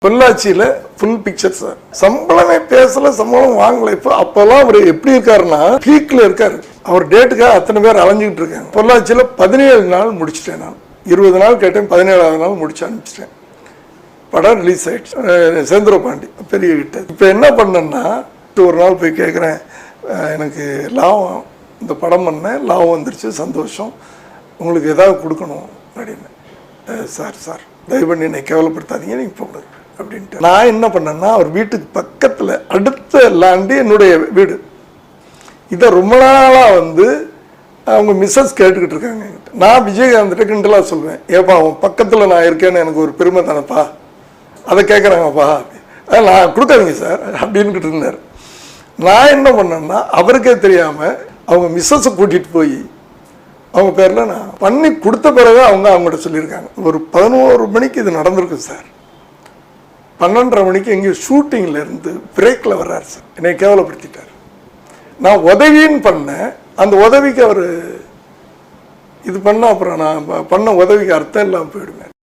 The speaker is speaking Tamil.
பொள்ளாச்சியில் ஃபுல் பிக்சர் சார். சம்பளமே பேசல, சம்பளம் வாங்கல. இப்போ அப்போல்லாம் அவர் எப்படி இருக்காருன்னா பீக்கில் இருக்காரு. அவர் டேட்டுக்காக அத்தனை பேர் அலைஞ்சிக்கிட்டு இருக்காங்க. பொள்ளாச்சியில் 17 நாள் முடிச்சிட்டேன். நான் 20 நாள் கேட்டேன், 17ஆவது நாள் முடிச்சு அனுப்பிச்சிட்டேன். படம் ரிலீஸ் ஆகிடுச்சு. சேந்திரபாண்டி பெரிய கிட்ட. இப்போ என்ன பண்ணேன்னா ஒரு நாள் போய் கேட்குறேன், எனக்கு லாபம் இந்த படம் பண்ணேன், லாபம் வந்துருச்சு, சந்தோஷம், உங்களுக்கு ஏதாவது கொடுக்கணும் அப்படின்னு. சார் தயவு பண்ணி என்னை கேவலப்படுத்தாதீங்க, நீங்கள் போகணும் அப்படின்ட்டு. நான் என்ன பண்ணேன்னா அவர் வீட்டுக்கு பக்கத்தில் அடுத்த லேண்டு என்னுடைய வீடு. இதை ரொம்ப நாளாக அவங்க மிஸ்ஸஸ் கேட்டுக்கிட்டு இருக்காங்க என்கிட்ட. நான் விஜயகாந்த்கிட்ட கிண்டலாக சொல்லுவேன், ஏப்பா அவன் பக்கத்தில் நான் இருக்கேன்னு எனக்கு ஒரு பெருமை தானேப்பா, அதை கேட்குறாங்கப்பா, நான் கொடுக்காதீங்க சார் அப்படின்னுக்கிட்டு இருந்தார். நான் என்ன பண்ணேன்னா அவருக்கே தெரியாமல் அவங்க மிஸ்ஸஸை கூட்டிகிட்டு போய் அவங்க பேரில் நான் பண்ணி கொடுத்த பிறகு அவங்கள்ட்ட சொல்லியிருக்காங்க. ஒரு 11 மணிக்கு இது நடந்திருக்கு சார். 12:30 மணிக்கு எங்கேயும் ஷூட்டிங்கில் இருந்து பிரேக்கில் வர்றாரு சார். என்னை கேவலப்படுத்திட்டார். நான் உதவின்னு பண்ணேன், அந்த உதவிக்கு அவர் இது பண்ண அப்புறம் நான் பண்ண உதவிக்கு அர்த்தம் இல்லாமல் போயிடுவேன்.